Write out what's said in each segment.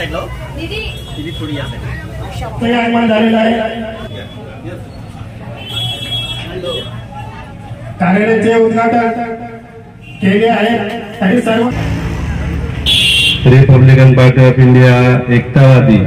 साइडला दीदी थोडी या साइड तो आगमन झालेलं आहे। कार्यालयाचे उद्घाटन केले आहे तरी सर्व रिपब्लिकन पार्टी ऑफ इंडिया एकतावादी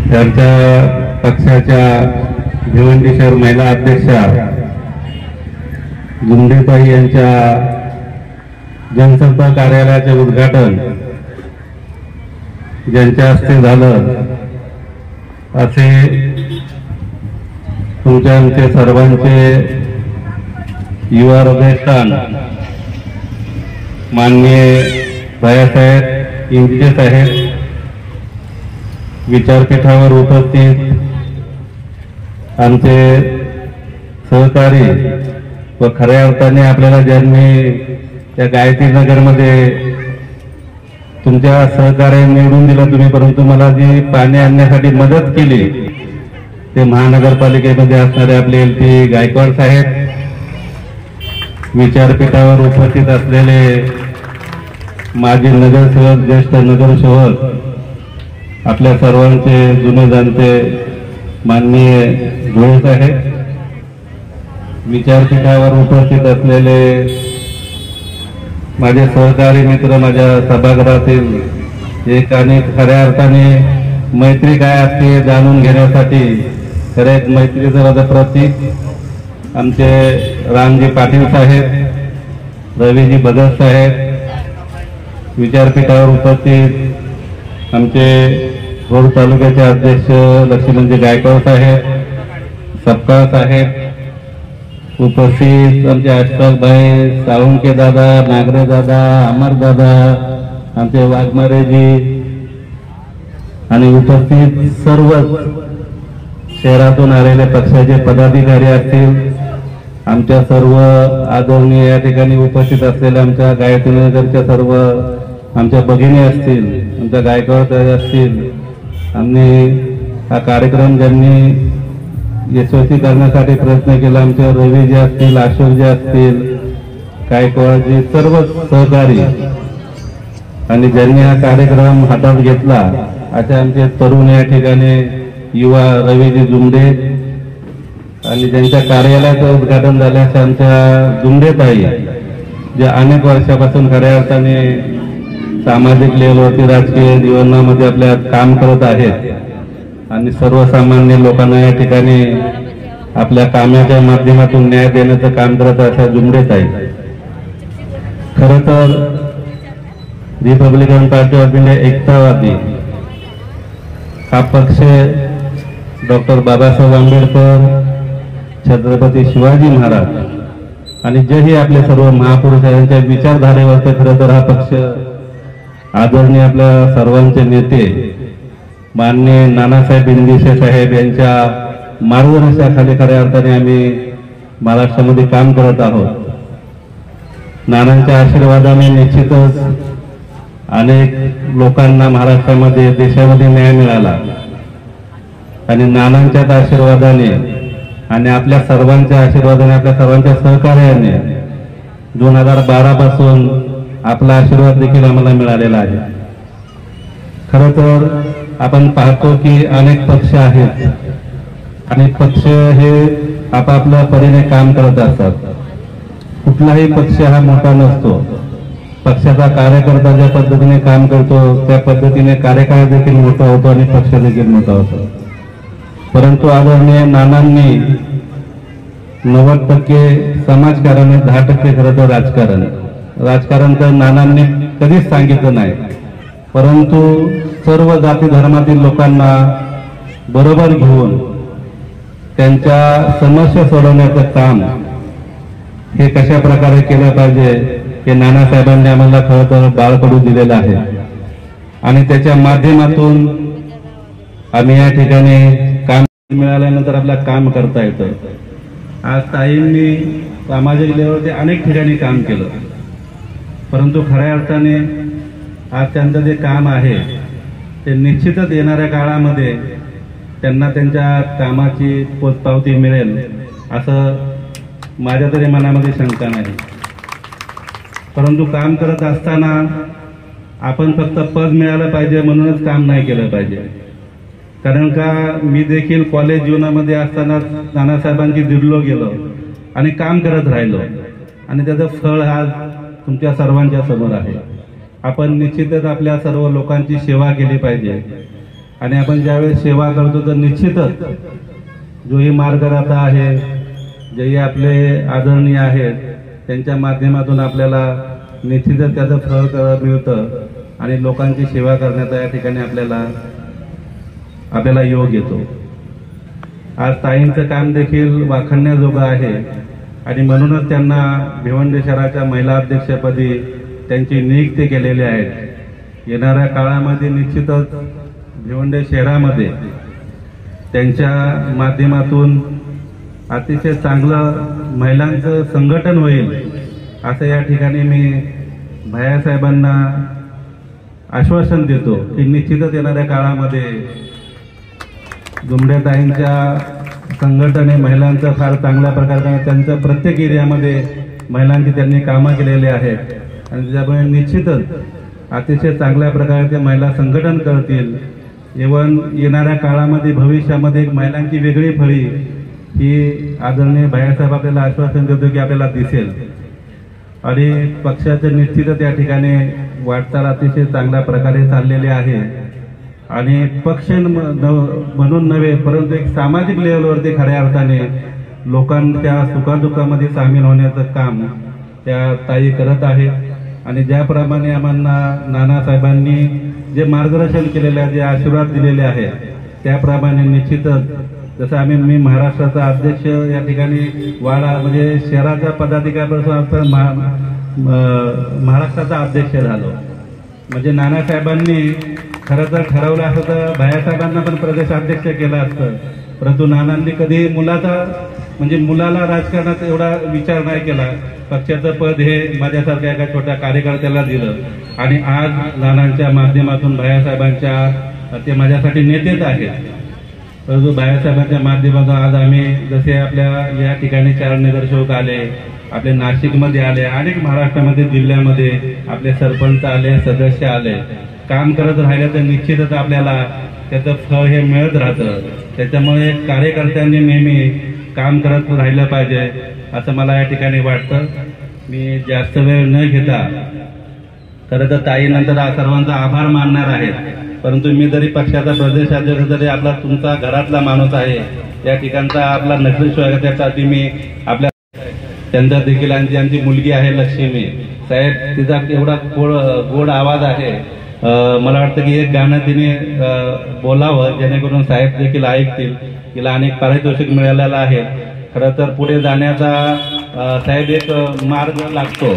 त्यांच्या पक्षाच्या भिवंडी शहर महिला अध्यक्षा गुंडेताई यांच्या जनसंपर्क कार्यालयाचे उद्घाटन ज्यांच्या हस्ते झालं असे तुमच्या आमचे सर्वांचे युवा हृदयस्थान माननीय भैयासाहेब इंजिने साहेब विचारपीठावर उपस्थित आमचे सहकारी व खऱ्या अर्थाने आपल्याला ज्यांनी त्या गायत्री नगरमध्ये तुमच्या सहकार्य निवडून दिलं तुम्ही, परंतु मला जी पाणी आणण्यासाठी मदत केली ते महानगरपालिकेमध्ये असणारे आपले LP गायकवाड साहेब, विचारपीठावर उपस्थित असलेले माजी नगरसेवक, ज्येष्ठ नगरसेवक, आपल्या सर्वांचे जुने जाणते माननीय धुळे साहेब, विचारपीठावर उपस्थित असलेले माझे सहकारी मित्र, माझ्या सभागृहातील एक आणि खऱ्या अर्थाने मैत्री काय असते जाणून घेण्यासाठी खरे मैत्रीचं माझं प्रतीक आमचे रामजी पाटील साहेब, रवीजी भगत साहेब, विचारपीठावर उपस्थित आमचे रोड तालुक्याचे अध्यक्ष लक्ष्मणजी गायकवाड साहेब, सपकाळ साहेब, उपस्थित आमचे अशफाक भाई, साळुंके दादा, नागरे दादा, अमर दादा, आमचे वाघमारेजी आणि उपस्थित सर्व शहरातून आलेले पक्षाचे पदाधिकारी असतील, आमच्या सर्व आदरणीय या ठिकाणी उपस्थित असलेल्या आमच्या गायत्री नगरच्या सर्व आमच्या भगिनी असतील, आमच्या गायकवाड असतील, आम्ही हा कार्यक्रम ज्यांनी यशस्वी करण्यासाठी प्रयत्न केला आमचे रवी जे असतील, अशोक जे असतील, गायकवाडजी, सर्व सहकारी आणि ज्यांनी हा कार्यक्रम हातात घेतला अशा आमचे तरुण या ठिकाणी युवा रवीजी जुमडे आणि ज्यांच्या कार्यालयाचं उद्घाटन झाले अशा आमच्या जुमडेताई जे अनेक वर्षापासून खऱ्या अर्थाने सामाजिक लेवलवरती राजकीय जीवनामध्ये आपल्या काम करत आहेत आणि सर्वसामान्य लोकांना या ठिकाणी आपल्या कामाच्या माध्यमातून न्याय देण्याचं काम करत अशा जुमडेताई। खरं तर रिपब्लिकन पार्टी ऑफ इंडिया एकतावादी हा पक्ष डॉक्टर बाबासाहेब आंबेडकर, छत्रपती शिवाजी महाराज आणि जेही आपले सर्व महापुरुषांच्या विचारधारेवरती खरं तर हा पक्ष आदरणीय आपल्या सर्वांचे नेते माननीय नानासाहेब इंदिशे साहेब यांच्या मार्गदर्शनाखाली खऱ्या अर्थाने आम्ही महाराष्ट्रामध्ये काम करत आहोत। नानांच्या आशीर्वादाने निश्चितच अनेक लोकांना महाराष्ट्रामध्ये देशामध्ये न्याय मिळाला आणि नानांच्याच आशीर्वादाने आणि आपल्या सर्वांच्या आशीर्वादाने, आपल्या सर्वांच्या सहकार्याने 2012 पासून आपला आशीर्वाद देखील आम्हाला मिळालेला आहे। खरं तर आपण पाहतो की अनेक पक्ष आहेत आणि पक्ष हे आपापल्या परीने काम करत असतात। कुठलाही पक्ष हा मोठा नसतो, पक्षाचा कार्यकर्ता ज्या पद्धतीने काम करतो त्या पद्धतीने कार्यकाळ देखील मोठा होतो आणि पक्ष देखील मोठा होतो। परंतु आदरणीय नानांनी 90% समाजकारण, 10% खरं तर राजकारण तर नानांनी कधीच सांगितलं नाही, परंतु सर्व जाती धर्मातील लोकांना बरोबर घेऊन त्यांच्या समस्या सोडवण्याचं काम हे कशा प्रकारे केलं पाहिजे हे नानासाहेबांनी आम्हाला खरं तर बाळकडू दिलेलं आहे आणि त्याच्या माध्यमातून आम्ही या ठिकाणी काम मिळाल्यानंतर आपल्याला काम करता येतं। आज ताईंनी सामाजिक लेवलवरती अनेक ठिकाणी काम केलं, परंतु खऱ्या अर्थाने आज त्यांचं जे काम आहे ते निश्चितच येणाऱ्या काळामध्ये त्यांना त्यांच्या कामाची पोचपावती मिळेल असं माझ्या तरी मनामध्ये शंका नाही। परंतु काम करत असताना आपण फक्त पद मिळालं पाहिजे म्हणूनच काम नाही केलं पाहिजे. कारण का मी देखील कॉलेज जीवनामध्ये असताना नानासाहेबांची दिडलो गेलो आणि काम करत राहिलो आणि त्याचं फळ आज तुमच्या सर्वांच्या समोर आहे. आपण निश्चितच आपल्या सर्व लोकांची सेवा केली पाहिजे आणि आपण ज्यावेळेस सेवा करतो तर निश्चितच जोही मार्गदर्ता आहे, जेही आपले आदरणीय आहेत, त्यांच्या माध्यमातून आपल्याला निश्चितच त्याचं फळ मिळतं आणि लोकांची सेवा करण्याचा या ठिकाणी आपल्याला योग येतो. आज ताईंचं काम देखील वाखाणण्याजोगं आहे आणि म्हणूनच त्यांना भिवंडी शहराच्या महिला अध्यक्षपदी त्यांची नियुक्ती केलेली आहे. येणाऱ्या काळामध्ये निश्चितच भिवंडी शहरामध्ये त्यांच्या माध्यमातून अतिशय चांगलं महिलांचं संघटन होईल असं या ठिकाणी मी भैयासाहेबांना आश्वासन देतो की निश्चितच येणाऱ्या काळामध्ये जुमडेताईंच्या संघटने महिलांचं फार चांगल्या प्रकारे त्यांचं प्रत्येक एरियामध्ये महिलांची त्यांनी कामं केलेली आहेत आणि त्याच्यामुळे निश्चितच अतिशय चांगल्या प्रकारे ते महिला संघटन करतील. इव्हन येणाऱ्या काळामध्ये भविष्यामध्ये एक महिलांची वेगळी फळी ही आदरणीय भैयासाहेब आपल्याला आश्वासन देतो की आपल्याला दिसेल आणि पक्षाचं निश्चितच या ठिकाणी वाटचाल अतिशय चांगल्या प्रकारे चाललेली आहे आणि पक्ष म्हणून नव्हे परंतु एक सामाजिक लेवलवरती खऱ्या अर्थाने लोकांच्या सुखादुःखामध्ये सामील होण्याचं काम त्या ताई करत आहेत आणि ज्याप्रमाणे आम्हाला नानासाहेबांनी जे मार्गदर्शन केलेले आहे, जे आशीर्वाद दिलेले आहेत त्याप्रमाणे निश्चितच जसं मी महाराष्ट्राचा अध्यक्ष या ठिकाणी वाडा म्हणजे शहराच्या पदाधिकाऱ्यापासून महाराष्ट्राचा अध्यक्ष झालो. म्हणजे नानासाहेबांनी खरं तर ठरवलं असतं तर भैयासाहेबांना पण प्रदेशाध्यक्ष केलं असतं, परंतु नानांनी कधी मुलाला राजकारणात एवढा विचार नाही केला. पक्षाचं पद हे माझ्यासारख्या एका छोट्या कार्यकर्त्याला दिलं आणि आज नानांच्या माध्यमातून भैयासाहेबांच्या ते माझ्यासाठी नेतेच आहेत. परंतु भैयासाहेबांच्या माध्यमातून आज आम्ही जसे आपल्या या ठिकाणी 4 नगरसेवक आले, आपले नाशिकमध्ये आले, अनेक महाराष्ट्रामध्ये जिल्ह्यामध्ये आपले सरपंच आले, सदस्य आले, काम करत राहिले तर निश्चितच आपल्याला त्याचं फळ हे मिळत राहतं. त्याच्यामुळे कार्यकर्त्यांनी नेहमी काम करत राहिलं पाहिजे असं मला या ठिकाणी वाटतं. मी जास्त वेळ न घेता खरं तर ताईनंतर सर्वांचा आभार मानणार आहे, परंतु मी जरी पक्षाचा प्रदेशाध्यक्ष जरी आपला तुमचा घरातला माणूस आहे, या ठिकाणचा आपला नगरसेवक आहे, त्यासाठी मी आपल्या त्यांचा देखील आमची मुलगी आहे लक्ष्मी साहेब, तिचा एवढा गोड आवाज आहे. मला वाटतं की एक गाणं तिने बोलावं जेणेकरून साहेब देखील ऐकतील. तिला अनेक पारितोषिक मिळालेलं आहे. खरं तर पुढे जाण्याचा साहेब एक मार्ग लागतो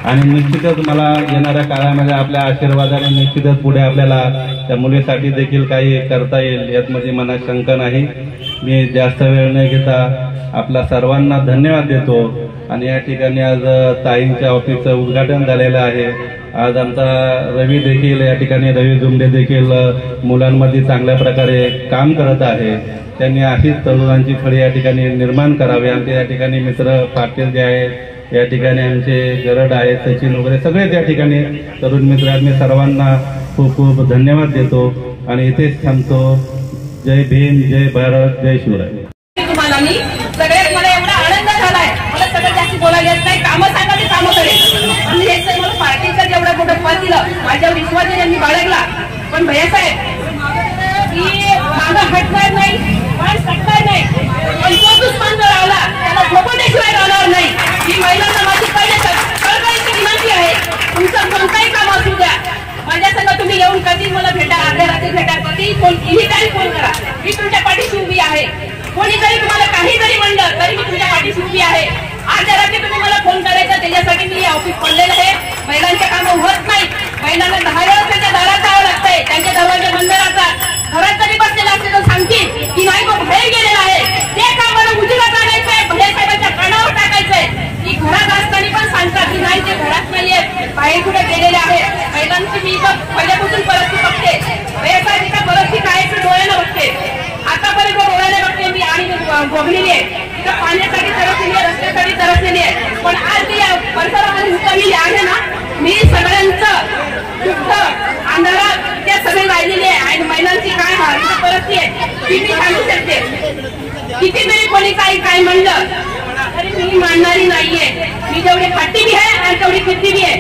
आणि निश्चितच मला येणाऱ्या काळामध्ये आपल्या आशीर्वादाने निश्चितच पुढे आपल्याला त्या मुलीसाठी देखील काही करता येईल यातमध्ये मला शंका नाही. मी जास्त वेळ न घेता आपल्या सर्वांना धन्यवाद देतो आणि या ठिकाणी आज ताईंच्या ऑफिसचं उद्घाटन झालेलं आहे. आज आमचा रवी देखील या ठिकाणी रवी जुमडे देखील मुलांमध्ये चांगल्या प्रकारे काम करत आहे. त्यांनी अशीच तरुणांची फळी या ठिकाणी निर्माण करावी. आमचे या ठिकाणी मित्र पाटील जे आहेत, या ठिकाणी आमचे गरड आहेत, सचिन वगैरे सगळेच या ठिकाणी तरुण मित्र आहेत. मी सर्वांना खूप खूप धन्यवाद देतो आणि इथेच थांबतो. जय भीम, जय भारत, जय शिवराय. तुम्हाला मी सगळ्यात मला एवढा आनंद झालाय. मला सगळं जास्त बोलायला येत नाही. कामं सांगा मी कामं करेन आणि हे मला पार्टीचं जेवढं मोठं पद दिलं माझ्यावर विश्वास यांनी बाळगला. पण भैयासाहेब की माझा हटणार नाही, पण सटणार नाही, पण तो दुश्मन जर आला त्याला झोपण्याशिवाय राहणार नाही. ही महिलांना माझी पहिले कळकळीची विनंती आहे. तुमचं कोणताही काम असू द्या, माझ्या संग तुम्ही येऊन कधी मला भेटा, अर्ध्या रात्री भेटा, कधी काही फोन करा. मी तुमच्या पाठीशी उभी आहे. कोणी जरी तुम्हाला काही जरी म्हणलं तरी मी तुमच्या पाठीशी उभी आहे. अर्ध्या रात्री तुम्ही मला फोन करायचा, त्याच्यासाठी मी ऑफिस पडलेलं आहे. महिलांच्या कामं होत नाही. महिलांना 10 वेळा त्यांच्या दारात जावं लागतंय, त्यांच्या दरवाजे बंद राहतात. घरात जरी बसलेला असले तर सांगतील की नाही तो बाहेर गेलेला आहे. ते काम मला उजेडात आणायचंय, भैयासाहेबांच्या कानावर टाकायचंय. की घरात असताना पण सांगतात की नाही ते घरात नाहीये, बाहेर कुठे गेलेले आहे. महिलांची मी पहिल्यापासून परिस्थिती बघते. भैयासाहेब एका परिस्थिती आहे ते डोळ्यानं बघते. आतापर्यंत डोळ्याने बघते मी आणि बघलेली आहे. तिथं पाण्यासाठी तरसलेली आहे, रस्त्यासाठी तरसलेली आहे. पण आज या परिसरामध्ये उतरलेली आहे ना, मी सगळ्यांचं दुःख किती सांगू शकते. कितीतरी कोणी काही काय म्हणलं तरी मी मानणारी नाहीये. मी जेवढी खट्टी बी आहे आणि तेवढी किती बी आहे.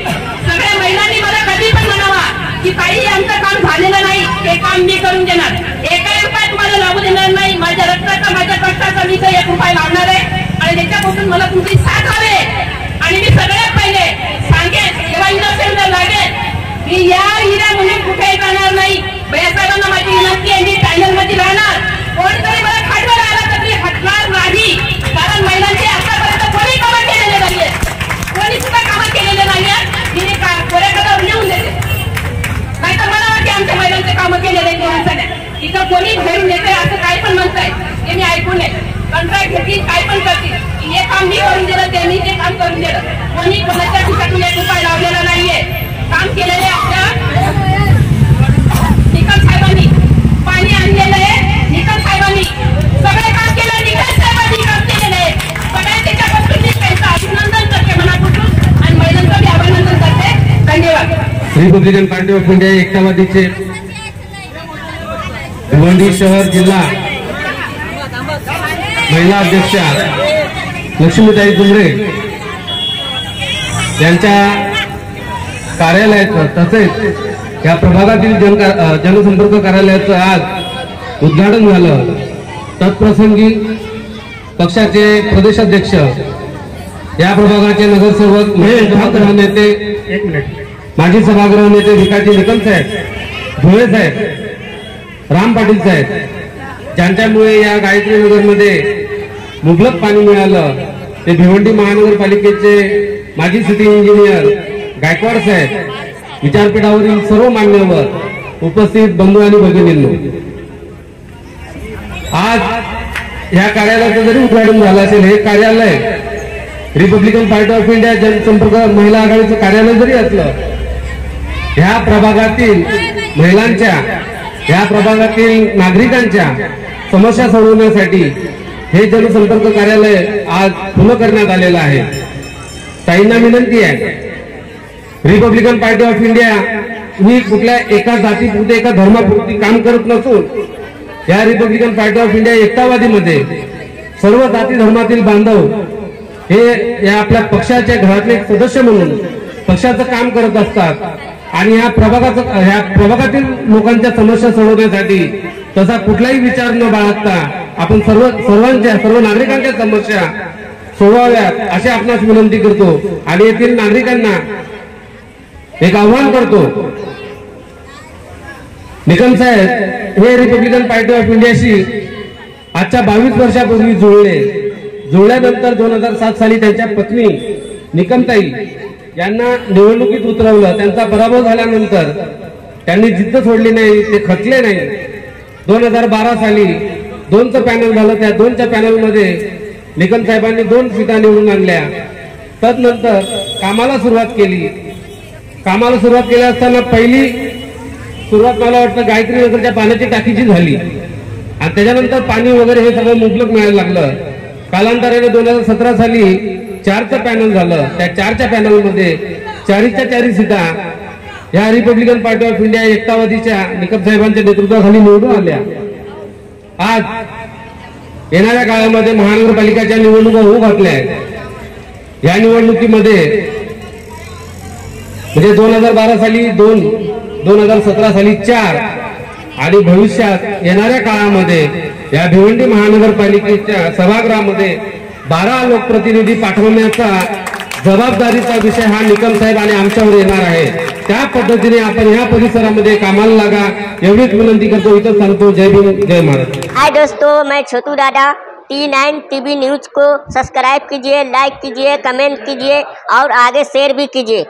सगळ्या महिलांनी मला कधी पण म्हणावा की काही आमचं काम झालेलं नाही, हे काम मी करून देणार. एका रुपया तुम्हाला लागू देणार नाही. माझ्या रक्ताचा माझ्या कष्टाचा मी तर 1 रुपया लावणार आहे आणि त्याच्यापासून मला तुमची साथ हवे. आणि मी सगळ्यात पहिले सांगेन किंवा इनोसेंट लागेल मी या हिऱ्या म्हणून कुठेही जाणार नाही. भैयासाहेबांना माझी विनंती आहे, मी चॅनल मध्ये राहणार. कोणतरी मला खाटवर आला तर मी हटणार नाही. कारण महिलांचे आतापर्यंत कोणी कामं केलेले नाहीये, कोणी सुद्धा कामं केलेले नाहीये. मी कोऱ्याकडे लिहून देते, नाहीतर मला वाटते आमच्या महिलांचे कामं केलेले नाही. इथं कोणी घेऊन देते असं काय पण म्हणताय ते मी ऐकून नये. कंत्राट घेतली काय पण करतील, हे काम मी करून दिलं त्यांनी ते काम करून दिलं. कोणी कोणाच्या ठिकाणी 1 रुपया लावलेला नाहीये. काम केलेले आपल्या निकम साहेबांनी, पाणी आणलेलं आहे निकम साहेबांनी, सगळे काम केलं निकम साहेबांनी काम केलेलं आहे. सगळ्या त्याच्यापासून मी त्यांचं अभिनंदन करते मनापासून आणि महिलांचं मी अभिनंदन करते. धन्यवाद. रिपब्लिकन पार्टी ऑफ इंडिया एकतावादीचे भिवंडी शहर जिल्हा महिला अध्यक्षा लक्ष्मीताई जुमरे यांच्या कार्यालयाचं तसेच या प्रभागातील जनसंपर्क कार्यालयाचं आज उद्घाटन झालं. तत्प्रसंगी पक्षाचे प्रदेशाध्यक्ष, या प्रभागाचे नगरसेवक सभागृह नेते, 1 मिनिट, माजी सभागृह नेते भिकाजी निकम साहेब, धुळे साहेब, राम पाटील साहेब, ज्यांच्यामुळे या गायत्री नगरमध्ये मुबलक पाणी मिळालं, ते भिवंडी महानगरपालिकेचे माजी सिटी इंजिनियर गायकवाड साहेब, विचारपीठावरील सर्व मान्यवर, उपस्थित बंधू आणि भगिनींनो, आज या कार्यालयाचं जरी उद्घाटन झालं असेल, हे कार्यालय रिपब्लिकन पार्टी ऑफ इंडिया जनसंपर्क महिला आघाडीचं कार्यालय जरी असलं, ह्या प्रभागातील महिलांच्या, ह्या प्रभागातील नागरिकांच्या समस्या सोडवण्यासाठी हे जनसंपर्क कार्यालय आज खुलं करण्यात आलेलं आहे. ताईंना विनंती आहे, रिपब्लिकन पार्टी ऑफ इंडिया ही कुठल्या एका जातीपुरते एका धर्मापुरती काम करत नसून या रिपब्लिकन पार्टी ऑफ इंडिया एकतावादीमध्ये सर्व जाती धर्मातील बांधव हे या आपल्या पक्षाच्या घरातले एक सदस्य म्हणून पक्षाचं काम करत असतात आणि ह्या प्रभागातील लोकांच्या समस्या सोडवण्यासाठी तसा कुठलाही विचार न बाळगता आपण सर्व नागरिकांच्या समस्या सोडवाव्यात अशी आपणास विनंती करतो आणि येथील नागरिकांना एक आव्हान करतो. निकम साहेब हे रिपब्लिकन पार्टी ऑफ इंडियाशी आजच्या 22 वर्षापूर्वी जुळल्यानंतर 2007 साली त्यांच्या पत्नी निकमताई यांना निवडणुकीत उतरवलं. त्यांचा पराभव झाल्यानंतर त्यांनी जिद्द सोडली नाही, ते खचले नाही. 2012 साली 2चं पॅनल झालं, त्या 2च्या पॅनलमध्ये निकम साहेबांनी 2 सीटा निवडून आणल्या. तदनंतर कामाला सुरुवात केली. कामाला सुरुवात केली असताना पहिली सुरुवात मला वाटतं गायत्री नगरच्या पाण्याची टाकीची झाली आणि त्याच्यानंतर पाणी वगैरे हे सगळं मुबलक मिळायला लागलं. कालांतराने 2017 साली 4चं पॅनल झालं. त्या 4च्या पॅनलमध्ये 4च्या 4 सीटा या रिपब्लिकन पार्टी ऑफ इंडिया एकतावादीच्या निकम साहेबांच्या नेतृत्वाखाली निवडून आल्या. आज येणाऱ्या काळामध्ये महानगरपालिकेच्या निवडणुका होऊ घातल्या. या निवडणुकीमध्ये म्हणजे 2012 साली 2, 2017 साली 4 आणि भविष्यात येणाऱ्या काळामध्ये या भिवंडी महानगरपालिकेच्या सभागृहामध्ये 12 लोकप्रतिनिधी पाठवण्याचा जबाबदारीचा विषय हा निकम साहेब आणि आमच्यावर येणार आहे. त्या पद्धतीने आपण ह्या परिसरामध्ये कामाला लागा एवढीच विनंती करतो. इथं सांगतो. जय भीम, जय महाराज. हाय दोस्तों, मैं छोटू दादा T9 टीवी न्यूज को सब्सक्राइब कीजिए, लाइक कीजिए, कमेंट कीजिए और आगे शेयर भी कीजिए.